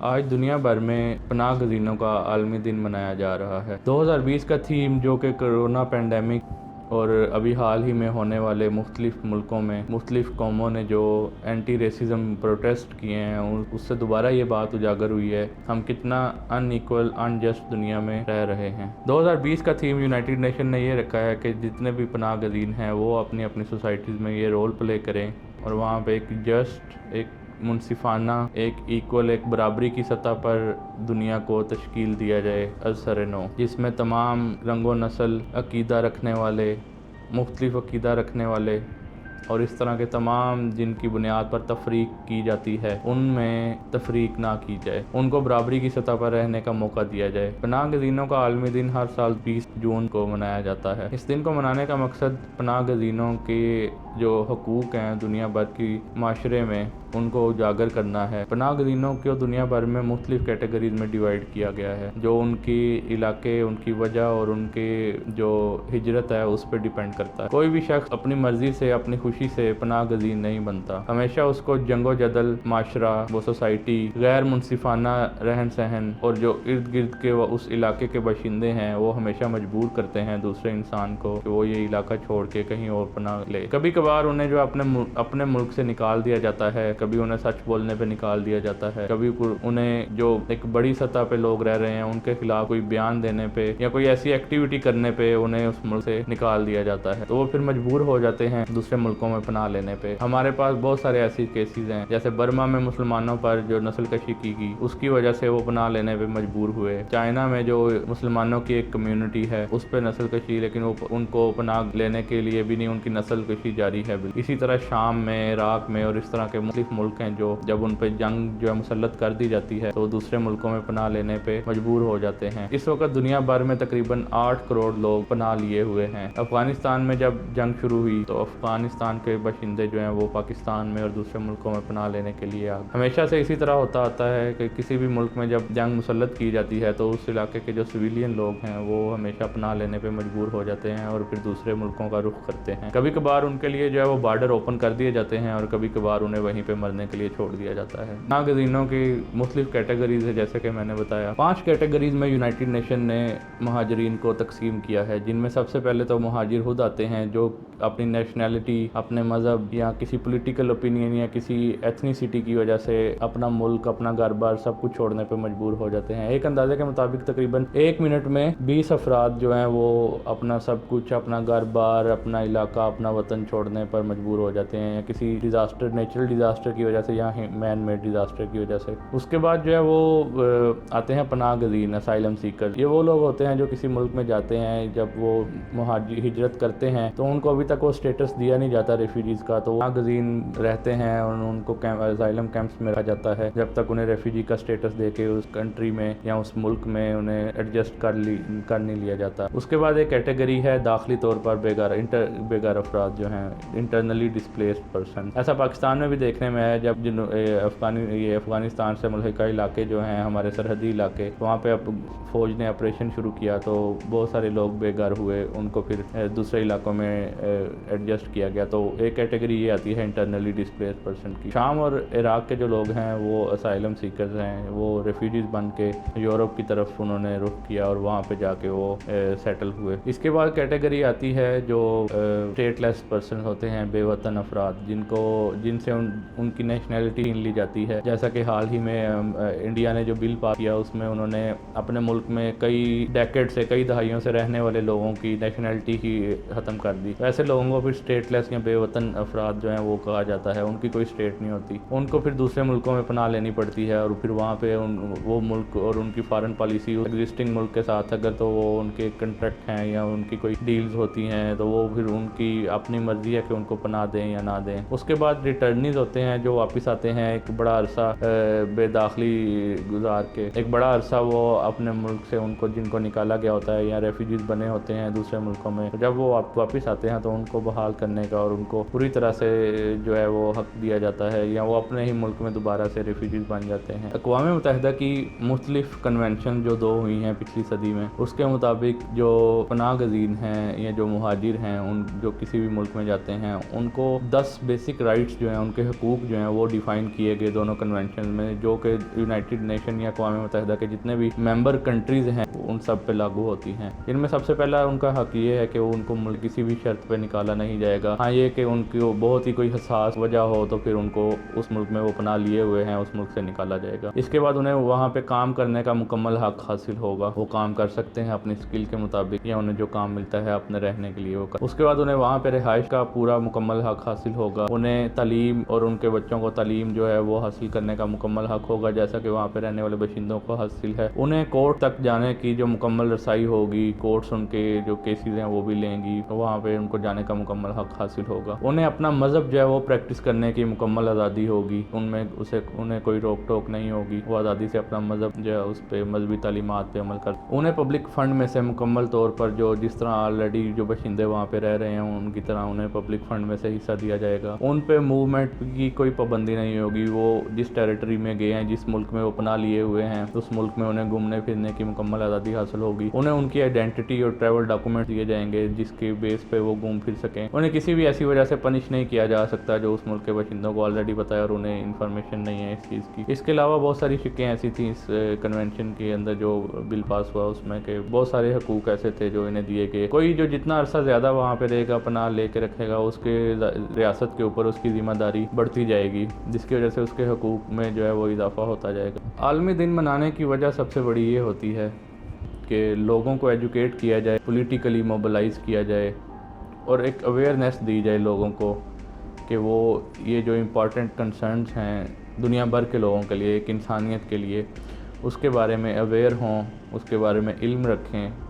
آج دنیا بھر میں پناہ گزینوں کا عالمی دن منایا جا رہا ہے۔ 2020 کا تھیم جو کہ کرونا پینڈیمک اور ابھی حال ہی میں ہونے والے مختلف ملکوں میں مختلف قوموں نے جو اینٹی ریسزم پروٹیسٹ کیے ہیں اس سے دوبارہ یہ بات اجاگر ہوئی ہے ہم کتنا ان ایکول ان جسٹ دنیا میں رہ رہے ہیں۔ 2020 کا تھیم یونائٹڈ نیشن نے یہ رکھا ہے کہ جتنے بھی پناہ گزین ہیں وہ اپنی اپنی سوسائٹیز میں یہ رول پلے کریں اور وہاں پہ ایک جسٹ، ایک منصفانہ، ایک ایکول، ایک برابری کی سطح پر دنیا کو تشکیل دیا جائے از سر نو، جس میں تمام رنگ و نسل، عقیدہ رکھنے والے، مختلف عقیدہ رکھنے والے اور اس طرح کے تمام جن کی بنیاد پر تفریق کی جاتی ہے ان میں تفریق نہ کی جائے، ان کو برابری کی سطح پر رہنے کا موقع دیا جائے۔ پناہ گزینوں کا عالمی دن ہر سال 20 جون کو منایا جاتا ہے۔ اس دن کو منانے کا مقصد پناہ گزینوں کے جو حقوق ہیں دنیا بھر کی معاشرے میں ان کو اجاگر کرنا ہے۔ پناہ گزینوں کو دنیا بھر میں مختلف کیٹیگریز میں ڈیوائیڈ کیا گیا ہے جو ان کی علاقے، ان کی وجہ اور ان کے جو ہجرت ہے اس پہ ڈیپینڈ کرتا ہے۔ کوئی بھی شخص اپنی مرضی سے، اپنی خوشی سے پناہ گزین نہیں بنتا، ہمیشہ اس کو جنگ و جدل، معاشرہ، وہ سوسائٹی، غیر منصفانہ رہن سہن اور جو ارد گرد کے اس علاقے کے باشندے ہیں وہ ہمیشہ مجبور کرتے ہیں دوسرے انسان کو کہ وہ یہ علاقہ چھوڑ کے کہیں اور پناہ لے۔ کبھی کبھار انہیں جو اپنے ملک سے نکال دیا جاتا ہے، کبھی انہیں سچ بولنے پہ نکال دیا جاتا ہے، کبھی انہیں جو ایک بڑی سطح پہ لوگ رہ رہے ہیں ان کے خلاف کوئی بیان دینے پہ یا کوئی ایسی ایکٹیویٹی کرنے پہ انہیں اس ملک سے نکال دیا جاتا ہے، تو وہ پھر مجبور ہو جاتے ہیں دوسرے ملکوں میں پناہ لینے پہ۔ ہمارے پاس بہت سارے ایسی کیسز ہیں، جیسے برما میں مسلمانوں پر جو نسل کشی کی گئی اس کی وجہ سے وہ پناہ لینے پہ مجبور ہوئے۔ چائنا میں جو مسلمانوں کی ایک کمیونٹی ہے اس پہ نسل کشی، لیکن وہ ان کو پناہ لینے کے لیے بھی نہیں، ان کی نسل کشی جاری ہے۔ اسی طرح شام میں، عراق میں اور اس طرح کے مختلف ملک ہیں جو جب ان پہ جنگ جو ہے مسلط کر دی جاتی ہے تو دوسرے ملکوں میں پناہ لینے پہ مجبور ہو جاتے ہیں۔ اس وقت دنیا بھر میں تقریباً 8 کروڑ لوگ پناہ لیے ہوئے ہیں۔ افغانستان میں جب جنگ شروع ہوئی تو افغانستان کے باشندے جو ہیں وہ پاکستان میں اور دوسرے ملکوں میں پناہ لینے کے لیے ہمیشہ سے اسی طرح ہوتا آتا ہے کہ کسی بھی ملک میں جب جنگ مسلط کی جاتی ہے تو اس علاقے کے جو سویلین لوگ ہیں وہ ہمیشہ پناہ لینے پہ مجبور ہو جاتے ہیں اور پھر دوسرے ملکوں کا رخ کرتے ہیں۔ کبھی کبھار ان کے لیے جو ہے وہ بارڈر اوپن کر دیے جاتے ہیں اور کبھی کبھار انہیں وہیں پہ مرنے کے لیے چھوڑ دیا جاتا ہے۔ پناہ گزینوں کی مختلف کیٹیگریز ہے، جیسے کہ میں نے بتایا 5 کیٹیگریز میں یونائٹڈ نیشن نے مہاجرین کو تقسیم کیا ہے، جن میں سب سے پہلے تو مہاجر خود آتے ہیں جو اپنی نیشنلٹی، اپنے مذہب یا کسی پولیٹیکل اوپینین یا کسی ایتھنیسٹی کی وجہ سے اپنا ملک، اپنا گھر بار سب کچھ چھوڑنے پہ مجبور ہو جاتے ہیں۔ ایک اندازے کے مطابق تقریباً 1 منٹ میں 20 افراد جو ہیں وہ اپنا سب کچھ، اپنا گھر بار، اپنا علاقہ، اپنا وطن چھوڑنے پر مجبور ہو جاتے ہیں، یا کسی ڈیزاسٹر، نیچرل ڈیزاسٹر کی وجہ سے یا مین میڈ ڈیزاسٹر کی وجہ سے۔ اس کے بعد جو ہے وہ آتے ہیں پناہ گزین، اسائلم سیکر۔ یہ وہ لوگ ہوتے ہیں جو کسی ملک میں جاتے ہیں، جب وہ ہجرت کرتے ہیں تو ان کو ابھی تک وہ اسٹیٹس دیا نہیں جاتا ریفیوجیز کا، تو پناہ گزین رہتے ہیں اور ان کو اسائلم کیمپس میں رکھا جاتا ہے جب تک انہیں ریفیوجی کا اسٹیٹس دے کے اس کنٹری میں یا اس ملک میں انہیں ایڈجسٹ کر نہیں لیا جاتا۔ اس کے بعد ایک کیٹیگری ہے داخلی طور پر بے گھر افراد جو ہیں، انٹرنلی ڈسپلیسڈ پرسن۔ ایسا پاکستان میں بھی دیکھنے میں ہے، جب افغانستان سے ملحقہ علاقے جو ہیں ہمارے سرحدی علاقے، وہاں پہ اب فوج نے آپریشن شروع کیا تو بہت سارے لوگ بے گھر ہوئے، ان کو پھر دوسرے علاقوں میں ایڈجسٹ کیا گیا، تو ایک کیٹیگری یہ آتی ہے انٹرنلی ڈسپلیسڈ پرسن کی۔ شام اور عراق کے جو لوگ ہیں وہ اسائلم سیکرز ہیں، وہ ریفیوجیز بن کے یورپ کی طرف انہوں نے رخ کیا اور وہاں پہ جا کے وہ سیٹل ہوئے۔ اس کے بعد کیٹیگری آتی ہے جو اسٹیٹ لیس پرسن ہوتے ہیں، بے وطن افراد، جن سے ان کی نیشنلٹی چھین لی جاتی ہے۔ جیسا کہ حال ہی میں انڈیا نے جو بل پاس کیا اس میں انہوں نے اپنے ملک میں کئی ڈیکیڈ سے، کئی دہائیوں سے رہنے والے لوگوں کی نیشنلٹی ہی ختم کر دی۔ ایسے لوگوں کو پھر اسٹیٹ لیس یا بے وطن افراد جو ہیں وہ کہا جاتا ہے، ان کی کوئی اسٹیٹ نہیں ہوتی، ان کو پھر دوسرے ملکوں میں پناہ لینی پڑتی ہے اور پھر وہاں پہ وہ ملک اور ان کی فارن پالیسی ایگزسٹنگ ملک کے ساتھ اگر تو وہ ان کے کنٹریکٹ ہیں یا ان کی کوئی ڈیلز ہوتی ہیں تو وہ پھر ان کی اپنی مرضی ہے کہ ان کو پناہ دیں یا نہ دیں۔ اس کے بعد ریٹرنیز ہوتے ہیں جو واپس آتے ہیں ایک بڑا عرصہ بے داخلی گزار کے، ایک بڑا عرصہ وہ اپنے ملک سے جن کو نکالا گیا ہوتا ہے یا ریفیوجیز بنے ہوتے ہیں دوسرے ملکوں میں، جب وہ واپس آتے ہیں تو ان کو بحال کرنے کا اور اور ان کو پوری طرح سے جو ہے وہ حق دیا جاتا ہے یا وہ اپنے ہی ملک میں دوبارہ سے ریفیوجیز بن جاتے ہیں۔ اقوام متحدہ کی مختلف کنونشن جو 2 ہوئی ہیں پچھلی صدی میں، اس کے مطابق جو پناہ گزین ہیں یا جو مہاجر ہیں ان جو کسی بھی ملک میں جاتے ہیں ان کو 10 بیسک رائٹس جو ہیں، ان کے حقوق جو ہیں وہ ڈیفائن کیے گئے دونوں کنونشن میں، جو کہ یونائٹڈ نیشن یا اقوام متحدہ کے جتنے بھی ممبر کنٹریز ہیں ان سب پہ لاگو ہوتی ہیں۔ ان میں سب سے پہلا ان کا حق یہ ہے کہ ان کو ملک کسی بھی شرط پہ نکالا نہیں جائے گا۔ ہاں یہ کہ ان کی بہت ہی کوئی حساس وجہ ہو تو پھر ان کو اس ملک میں وہ پناہ لیے ہوئے ہیں اس ملک سے نکالا جائے گا۔ اس کے بعد انہیں وہاں پہ کام کرنے کا مکمل حق حاصل ہوگا، وہ کام کر سکتے ہیں اپنی اسکل کے مطابق یا انہیں جو کام ملتا ہے اپنے رہنے کے لیے وہ اس کے بعد انہیں وہاں پہ رہائش کا پورا مکمل حق حاصل ہوگا۔ انہیں تعلیم اور ان کے بچوں کو تعلیم جو ہے وہ حاصل کرنے کا مکمل حق ہوگا جیسا کہ وہاں پہ رہنے والے باشندوں کو حاصل ہے۔ انہیں کورٹ تک جانے کی جو مکمل رسائی ہوگی، کورٹس ان کے جو کیسز ہیں وہ بھی لیں گی، وہاں پہ ان کو جانے کا مکمل حق حاصل ہوگا۔ انہیں اپنا مذہب جو ہے وہ پریکٹس کرنے کی مکمل آزادی ہوگی، انہیں کوئی روک ٹوک نہیں ہوگی، وہ آزادی سے اپنا مذہب جو ہے اس پہ مذہبی تعلیمات پہ عمل کر۔ انہیں پبلک فنڈ میں سے مکمل طور پر جس طرح آلریڈی جو باشندے وہاں پہ رہ رہے ہیں ان کی طرح انہیں پبلک فنڈ میں سے حصہ دیا جائے گا۔ ان پہ موومنٹ کی کوئی پابندی نہیں ہوگی، وہ جس ٹیریٹری میں گئے ہیں، جس ملک میں وہ پناہ لیے ہوئے ہیں اس ملک میں انہیں گھومنے پھرنے کی مکمل آزادی حاصل ہوگی۔ انہیں ان کی آئیڈینٹی اور ٹریول ڈاکومنٹ دیے جائیں گے جس کے بیس پہ وہ گھوم پھر سکیں۔ انہیں کسی بھی ایسی وجہ سے پنش نہیں کیا جا سکتا جو اس ملک کے باشندوں کو آلریڈی پتہ ہے اور انہیں انفارمیشن نہیں ہے اس چیز کی۔ اس کے علاوہ بہت ساری شکیں ایسی تھیں اس کنونشن کے اندر جو بل پاس ہوا اس میں کہ بہت سارے حقوق ایسے تھے جو انہیں دیے گئے۔ کوئی جو جتنا عرصہ زیادہ وہاں پہ رہے گا پناہ لے کے رکھے گا اس کے ریاست کے اوپر اس کی ذمہ داری بڑھتی جائے گی، جس کی وجہ سے اس کے حقوق میں جو ہے وہ اضافہ ہوتا جائے گا۔ عالمی دن منانے کی وجہ سب سے بڑی یہ ہوتی ہے کہ لوگوں کو ایجوکیٹ کیا جائے، پولیٹیکلی موبلائز کیا جائے اور ایک اویئرنیس دی جائے لوگوں کو کہ وہ یہ جو امپورٹنٹ کنسرنز ہیں دنیا بھر کے لوگوں کے لیے، ایک انسانیت کے لیے، اس کے بارے میں اویئر ہوں، اس کے بارے میں علم رکھیں